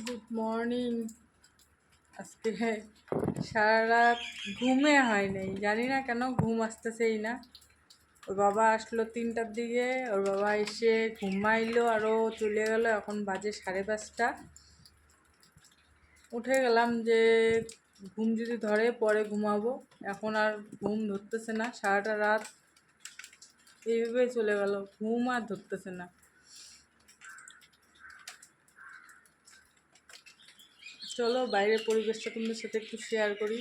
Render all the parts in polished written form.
Good morning. আজকে সারা রাত ঘুমে হয় নাই, জানি না কেন ঘুম আসতেছেই না। ওর বাবা আসলো 3টার দিকে, ওর বাবা এসে ঘুমাইলো আরও চলে গেল। এখন বাজে 5:30। উঠে গেলাম যে ঘুম যদি ধরে পরে ঘুমাবো, এখন আর ঘুম ধরতেছে না। সারাটা রাত এইভাবেই চলে গেল, ঘুম আর ধরতেছে না। চলো বাইরের পরিবেশটা তোমাদের সাথে একটু শেয়ার করি।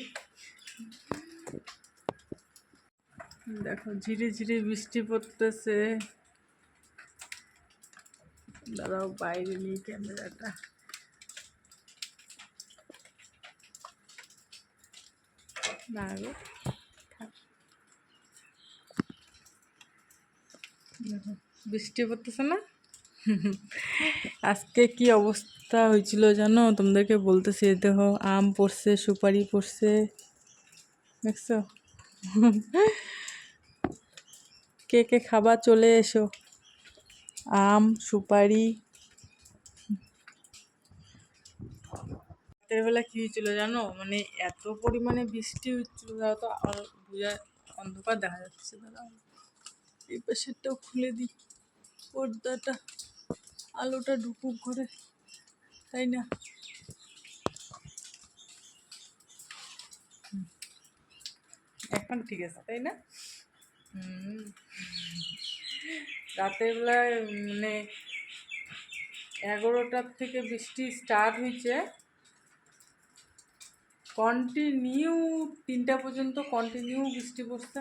দেখো ঝিরি ঝিরি বৃষ্টি পড়তেছে। দাঁড়াও বাইরে নিয়ে ক্যামেরাটা। না গো, দেখো বৃষ্টি পড়তেছে না। আজকে কি অবস্থা হয়েছিল জানো, তোমাদেরকে বলতেছি। দেখো আম পড়ছে, সুপারি পড়ছে, দেখছো? কে কে খাবার চলে এসো। আম, সুপারি। রাতের বেলা কী হয়েছিল জানো, মানে এত পরিমাণে বৃষ্টি হচ্ছিল, তাও তো বোঝা অন্ধকার দেখা যাচ্ছে। দাঁড়াও এই পাশেরটাও খুলে দিই, পর্দাটা, আলোটা ঢুকুক ঘরে, তাই না? এখন ঠিক আছে তাই না? রাতের বেলায় মানে 11টার থেকে বৃষ্টি স্টার্ট হয়েছে, কন্টিনিউ 3টা পর্যন্ত কন্টিনিউ বৃষ্টি পড়ছে।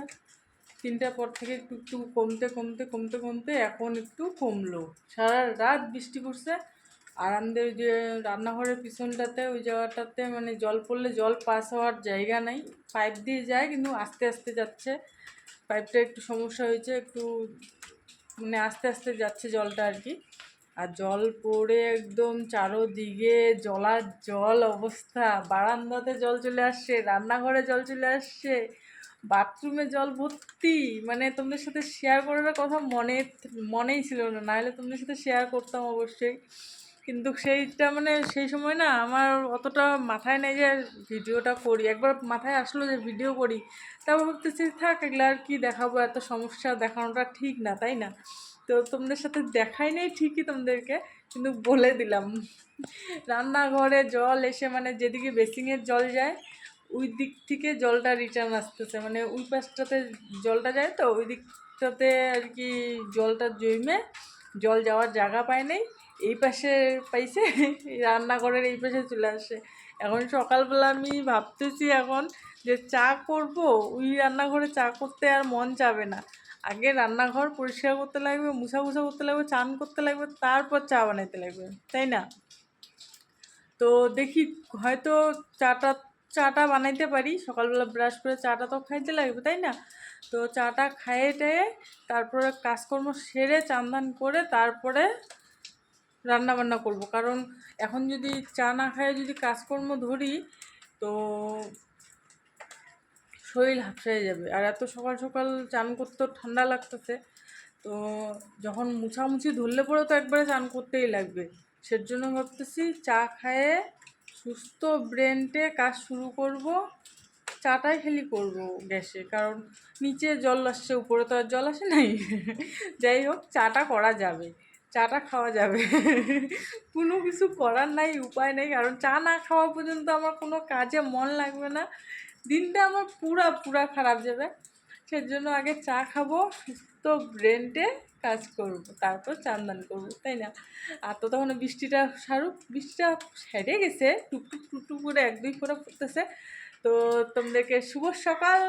3টার পর থেকে একটু একটু কমতে কমতে কমতে কমতে এখন একটু কমলো। সারা রাত বৃষ্টি পড়ছে। আর আমাদের যে রান্নাঘরের পিছনটাতে, ওই জায়গাটাতে মানে জল পড়লে জল পাস হওয়ার জায়গা নাই। পাইপ দিয়ে যায় কিন্তু আস্তে আস্তে যাচ্ছে। পাইপটা একটু সমস্যা হয়েছে, একটু মানে আস্তে আস্তে যাচ্ছে জলটা আর কি। আর জল পড়ে একদম চারোদিকে জলার জল অবস্থা। বারান্দাতে জল চলে আসছে, রান্নাঘরে জল চলে আসছে, বাথরুমে জল ভর্তি। মানে তোমাদের সাথে শেয়ার করার কথা মনেই ছিল না, নাহলে তোমাদের সাথে শেয়ার করতাম অবশ্যই। কিন্তু সেইটা মানে সেই সময় না আমার অতটা মাথায় নেই যে ভিডিওটা করি। একবার মাথায় আসলো যে ভিডিও করি, তারপর ভাবতেছি থাক এগুলো আর কি দেখাবো, এত সমস্যা দেখানোটা ঠিক না, তাই না? তো তোমাদের সাথে দেখাই নেই ঠিকই তোমাদেরকে, কিন্তু বলে দিলাম। রান্নাঘরে জল এসে মানে যেদিকে বেসিংয়ের জল যায় ওই দিক থেকে জলটা রিটার্ন আসতেছে, মানে ওই পাশটাতে জলটা যায়, তো ওই দিকটাতে আর কি জলটা জমে জল যাওয়ার জায়গা পায় নাই। এই পাশে পাইছে, রান্নাঘরের এই পাশে চলে আসে। এখন সকালবেলা আমি ভাবতেছি এখন যে চা করব, ওই রান্নাঘরে চা করতে আর মন যাবে না। আগে রান্নাঘর পরিষ্কার করতে লাগবে, মুছা করতে লাগবে, চান করতে লাগবে, তারপর চা বানাইতে লাগবে, তাই না? তো দেখি হয়তো চাটা চাটা বানাইতে পারি। সকালবেলা ব্রাশ করে চাটা তো খাইতে লাগবে, তাই না? তো চাটা খাইয়ে টাইয়ে তারপরে কাজকর্ম সেরে চান দান করে তারপরে রান্না বান্না করব। কারণ এখন যদি চা না খাইয়ে যদি কাজকর্ম ধরি তো শরীর হাঁপসে যাবে। আর এত সকাল সকাল চান করতেও ঠান্ডা লাগতেছে, তো যখন মুছামুছি ধরলে পরে তো একবারে চান করতেই লাগবে। সেজন্য ভাবতেছি চা খায়ে সুস্থ ব্রেনটে কাজ শুরু করব। চাটাই খালি করব গ্যাসে, কারণ নিচে জল আসছে, উপরে তো আর জল আসে নাই। যাই হোক চাটা করা যাবে, চাটা খাওয়া যাবে। কোনো কিছু করার নাই, উপায় নেই, কারণ চা না খাওয়া পর্যন্ত আমার কোনো কাজে মন লাগবে না। দিনটা আমার পুরা খারাপ যাবে। সেজন্য আগে চা খাবো, সুস্থ ব্রেনটে কাজ করব, তারপর চান করবো, তাই না? আর তো তখন বৃষ্টিটা সারুক, বৃষ্টিটা সেরে গেছে, টুকটুক টুকটুক করে 1-2 করে পড়তেছে। তো তোমাদেরকে শুভ সকাল,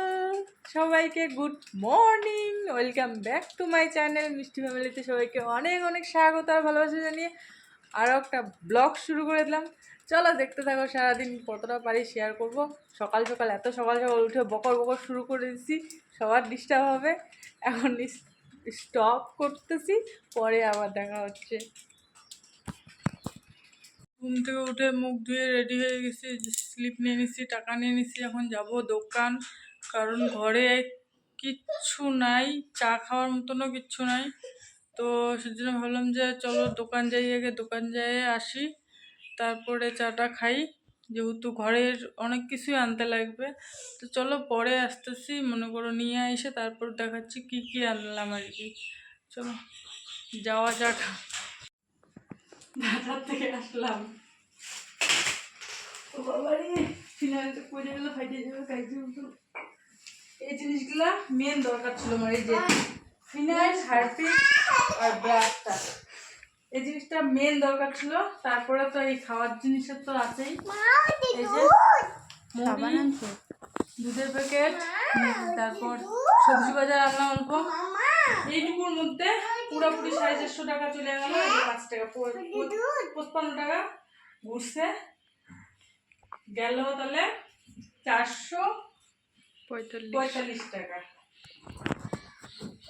সবাইকে good morning, welcome back to my channel মিষ্টি ফ্যামিলিতে সবাইকে অনেক অনেক স্বাগত আর ভালোবাসা জানিয়ে আরও একটা ব্লগ শুরু করে দিলাম। চলো দেখতে থাকো, সারাদিন কতটা পারি শেয়ার করব। সকাল সকাল এত সকাল সকাল উঠে বকর বকর শুরু করে দিচ্ছি, সবার ডিস্টার্ব হবে। এখন স্টপ করতেছি, পরে আবার দেখা হচ্ছে। ঘুম থেকে উঠে মুখ ধুয়ে রেডি হয়ে গেছি, স্লিপ নিয়ে নিছি, টাকা নিয়ে নিছি, এখন যাব দোকান। কারণ ঘরে কিচ্ছু নাই, চা খাওয়ার মতনও কিচ্ছু নাই। তো সেজন্য ভাবলাম যে চলো দোকান যাই, আগে দোকান যাই আসি, তারপরে চাটা খাই, যেহেতু ঘরের অনেক কিছুই আনতে লাগবে। তো চলো পরে আসতেছি, মনে করো নিয়ে এসে তারপর দেখাচ্ছি কি কি আনলাম আর কি। চলো যাওয়া যাক। বাজার থেকে আসলাম, ফিনাইলটা পড়ে গেলে ফাইটে যাবে কাইজুর। এই জিনিসগুলা মেন দরকার ছিল আমার, এই যে ফিনাইল, হারপিক আর ব্রাশটা, এই জিনিসটা মেন দরকার ছিল। তারপরে তো এই খাওয়ার জিনিসের তো আছেই, এই যে মুড়ি, দুধের প্যাকেট, তারপর সবজি বাজার আনলাম অল্প। এইটুকুর মধ্যে পুরোপুরি 450 টাকা চলে গেল। 5 টাকা 55 টাকা ঘুরছে গেল, তাহলে 445 টাকা।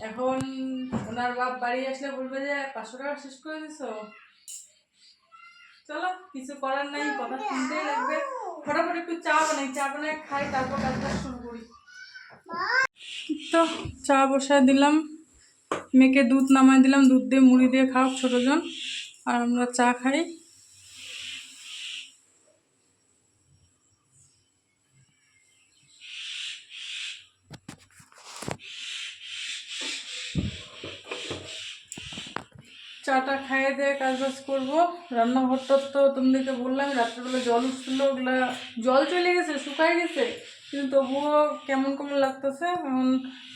এখন ওনার বাপ বাড়ি আসলে বলবে যে 500 টাকা শেষ করে দিছ। চলো কিছু করার নাই, কথা শুনতেই লাগবে। ফটাফট একটু চা বানাই খাই, তারপর কাজটা শুরু করি। তো চা বসায় দিলাম, মেয়েকে দুধ নামাই দিলাম, দুধ দিয়ে মুড়ি দিয়ে খাও ছোটজন, আর আমরা চা খাই। চাটা খাইয়ে দিয়ে কাজ বাজ করবো। রান্নাঘরটা তো তোমাদেরকে বললাম রাত্রেবেলা জল উঠছিল, ওগুলা জল চলে গেছে, শুকাই গেছে, কিন্তু তবুও কেমন কেমন লাগতেছে। এখন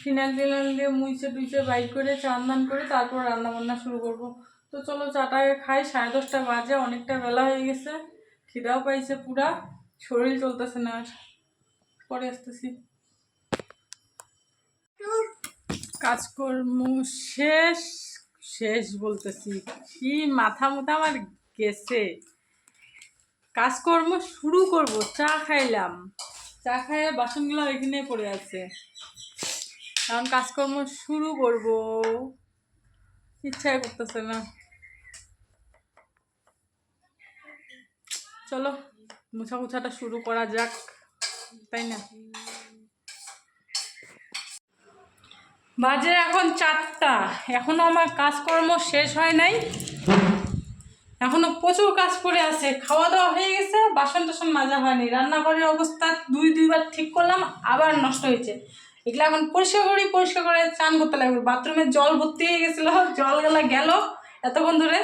ফিনাইল টিনাইল দিয়ে মুইছে টুইছে বাইক করে চান দান করে তারপর রান্না বান্না শুরু করব। তো চলো চাটাকে খাই, 10:30 বাজে, অনেকটা বেলা হয়ে গেছে, খিদাও পাইছে পুরা, শরীর চলতেছে না আর। পরে আসতেছি। কাজকর্ম শেষ শেষ বলতেছি, কি মাথা মুথা আমার গেছে। কাজকর্ম শুরু করব, চা খাইলাম, চা খাইয়ে বাসনগুলো এখানে পড়ে আছে, কারণ কাজকর্ম শুরু করব, ইচ্ছাই করতেছে না। চলো মুছা মুছাটা শুরু করা যাক, তাই না? বাজে এখন 4টা, এখনো আমার কাজকর্ম শেষ হয় নাই, এখনো প্রচুর কাজ পড়ে আছে। খাওয়া দাওয়া হয়ে গেছে, বাসন টাসন মাজা হয়নি, রান্নাঘরের অবস্থা দুইবার ঠিক করলাম, আবার নষ্ট হয়েছে। এগুলো এখন পরিষ্কার করে চান করতে লাগবে। বাথরুমে জল ভর্তি হয়ে গেছিল, জলগুলা গেল এতক্ষণ ধরে।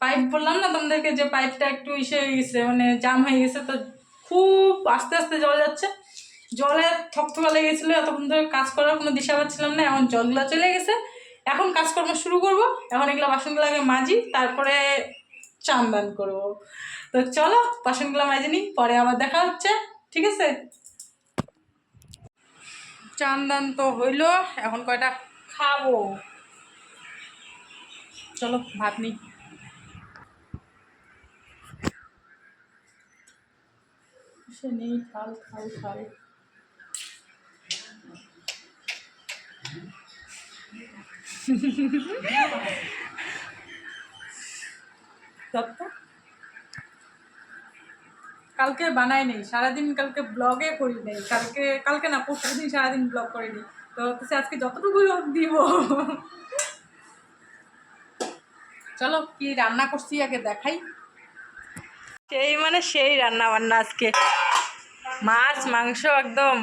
পাইপ বললাম না তোমাদেরকে যে পাইপটা একটু ইসে হয়ে গেছে, মানে জাম হয়ে গেছে, তো খুব আস্তে আস্তে জল যাচ্ছে, জলে থকথকা লেগে গেছিলো, এতক্ষণ ধরে কাজ করার কোনো দিশা পাচ্ছিলাম না। এখন জলগুলো চলে গেছে, এখন কাজকর্ম শুরু করব। এখন এগুলো বাসনগুলো আগে মাজি, তারপরে চান দান করবো। তো চলো বাসনগুলো মাজি নিই, পরে আবার দেখা হচ্ছে, ঠিক আছে? চান দান তো হইলো, এখন কয়টা খাবো, চলো ভাত নিই। সে নেই, খাল খাল খাল। কালকে বানাই নেই সারাদিন, কালকে ব্লগে করি নেই, কালকে না পরশুদিন সারাদিন ব্লগ করিনি, তো আজকে যতটুকু দিব। চলো কি রান্না করছি আগে দেখাই। সেই রান্না বান্না আজকে, মাছ মাংস একদম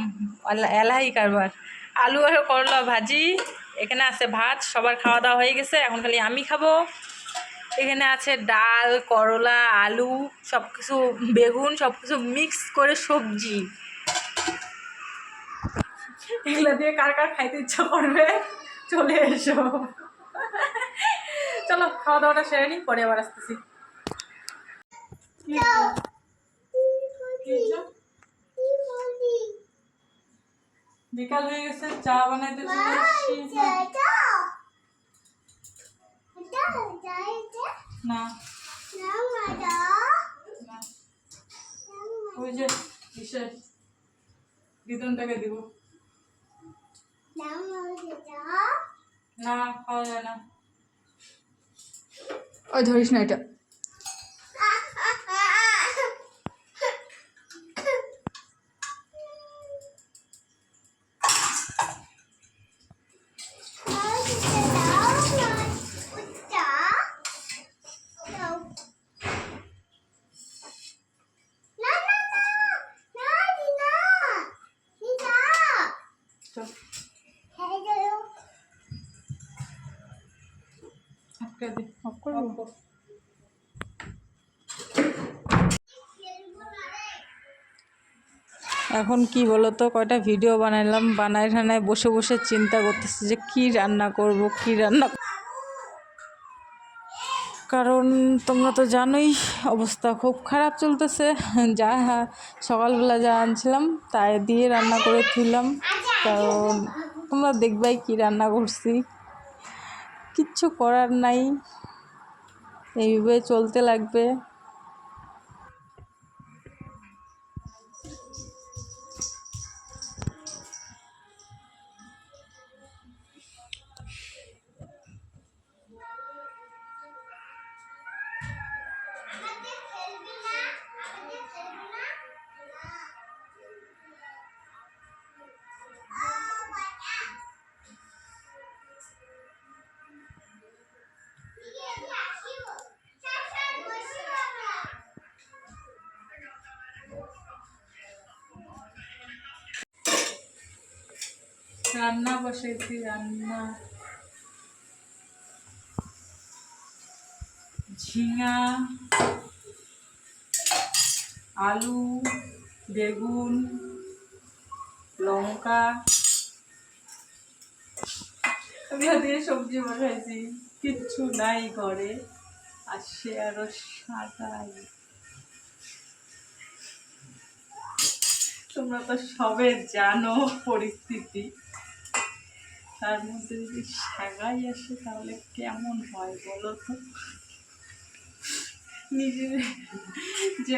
এলাহি কারবার, আলু আর করলা ভাজি, এখানে আছে ভাত, সবার খাওয়া দাওয়া হয়ে গেছে, এখন খালি আমি খাবো। এখানে আছে ডাল, করলা, আলু, সব কিছু, বেগুন, সব কিছু মিক্স করে সবজি। এগুলো দিয়ে কার কার খাইতে ইচ্ছা করবে চলে এসো। চলো খাওয়া দাওয়াটা সেরে নিই, পরে আবার আসতেছি। বিকাল হয়ে গেছে, চা বানাইতে চলে এসেছি। না ওই যে দিদনটাকে দিব না, খাওয়া যায় না, ওই ধরিস না এটা। একটা দে, অফ করবো। এখন কি বলো তো, কয়টা ভিডিও বানাইলাম, বানায় ঠানায় বসে বসে চিন্তা করতেছি যে কি রান্না করব, কি রান্না। কারণ তোমরা তো জানোই অবস্থা খুব খারাপ চলতেছে। যা সকালবেলা যা আনছিলাম তাই দিয়ে রান্না করে তুললাম। কারণ তোমরা দেখবাই কি রান্না করছি, কিচ্ছু করার নাই, এইভাবে চলতে লাগবে। রান্না বসাইছি, রান্না ঝিঙা, আলু, বেগুন, লঙ্কা দিয়ে সবজি বসাইছি। কিচ্ছু নাই ঘরে, আর সে আরো সাদাই। তোমরা তো সবে জানো পরিস্থিতি, তার মধ্যে যদি সাগাই আসে তাহলে কেমন হয় বলো তো। নিজের যে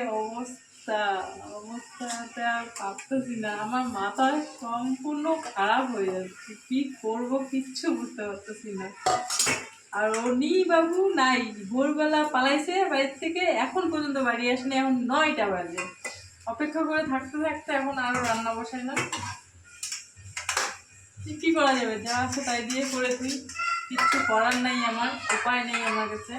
অবস্থাটা ভাবতেছি না, আমার মাথা সম্পূর্ণ খারাপ হয়ে যাচ্ছে। কি করব কিচ্ছু বুঝতে পারতেছি না। আর অনি বাবু নাই, ভোরবেলা পালাইছে বাড়ির থেকে, এখন পর্যন্ত বাড়ি আসেনি, এখন 9টা বাজে। অপেক্ষা করে থাকতে থাকতে এখন আরো রান্না বসাই না, কি করা যাবে, যা আছে তাই দিয়ে করে তুই, কিচ্ছু করার নাই, আমার উপায় নেই আমার কাছে।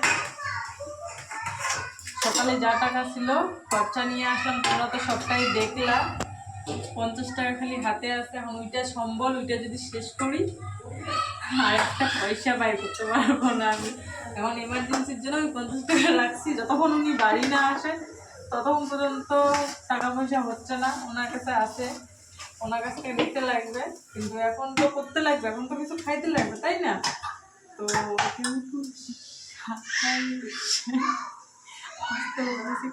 সকালে যা টাকা ছিল খরচা নিয়ে আসলাম, তোমরা তো সবটাই দেখলাম। 50 টাকা খালি হাতে আছে, এখন ওইটা সম্বল, ওইটা যদি শেষ করি আর একটা পয়সা বাই করতে পারবো না আমি। এখন এমার্জেন্সির জন্য আমি 50 টাকা রাখছি, যতক্ষণ উনি বাড়ি না আসে ততক্ষণ পর্যন্ত টাকা পয়সা হচ্ছে না, ওনার কাছে আছে, ওনার কাছ থেকে নিতে লাগবে। কিন্তু এখন তো করতে লাগবে, এখন তো কিছু খাইতে লাগবে, তাই না? তো কিন্তু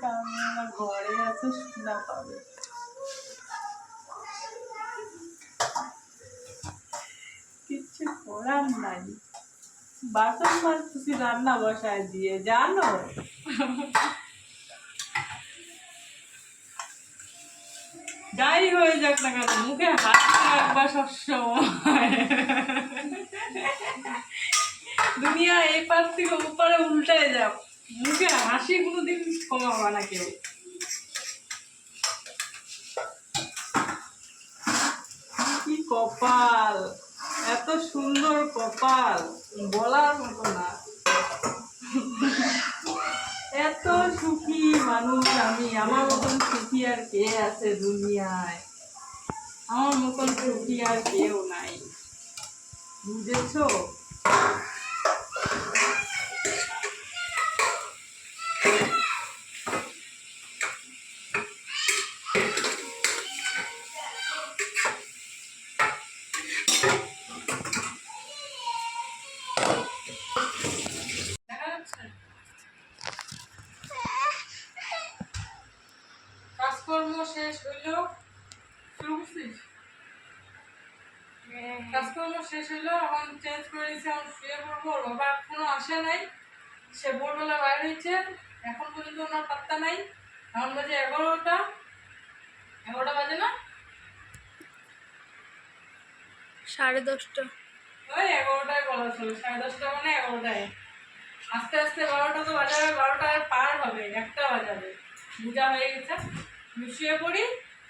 কারণ আমার ঘরে আছে, শোনা পাবে। কিচ্ছু করার নাই, বাসন মাজতেছি রান্না বসায় দিয়ে, জানো। যাই হয়ে যাক না কেন, মুখে হাসি রাখবা সবসময়। দুনিয়া এই পার থেকে উপরে উল্টায় যাও, মুখে হাসি কোনোদিন কমাবা না কেউ। কি কপাল, এত সুন্দর কপাল, বলার মতো না। এত সুখী মানুষ আমি, আমার মতন সুখী আর কে আছে দুনিয়ায়? আমার মতন সুখী আর কেউ নাই, বুঝেছো? কাজকর্ম শেষ হইল, কাজকর্ম শেষ হইলো, এখন চেঞ্জ করে নিচ্ছে, এখন শুয়ে পড়বো। বাবা এখনো আসে নাই, সে ভোরবেলা বাইরে হয়েছে, এখন পর্যন্ত ওনার পাত্তা নাই। এখন বাজে 11টা, 11টা বাজে না, 10:30। ওই 11টায় বলা ছিল, 10:30 মানে 11টায়। আস্তে আস্তে 12টা তো বাজাবে, 12টায় পার হবে, 1টা বাজাবে, পূজা হয়ে গেছে। আমি শুয়ে পড়ি,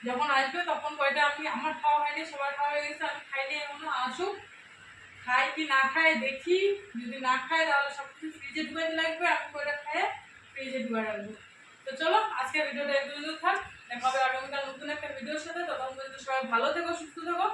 যখন আসবে তখন কয়টা, আমি আমার খাওয়া হয়নি, সবার খাওয়া হয়ে গেছে, আমি খাইনি এখনো, আসুক, খাই কি না খায় দেখি। যদি না খায় তাহলে সব কিছু ফ্রিজে ঢুকাইতে লাগবে, আমি কয়টা খাই ফ্রিজে ঢুকাই রাখবো। তো চলো আজকে ভিডিওটা এই পর্যন্ত থাক, দেখা হবে আগামীকাল নতুন একটা ভিডিওর সাথে। তখন পর্যন্ত সবাই ভালো থেকো, সুস্থ থেকো।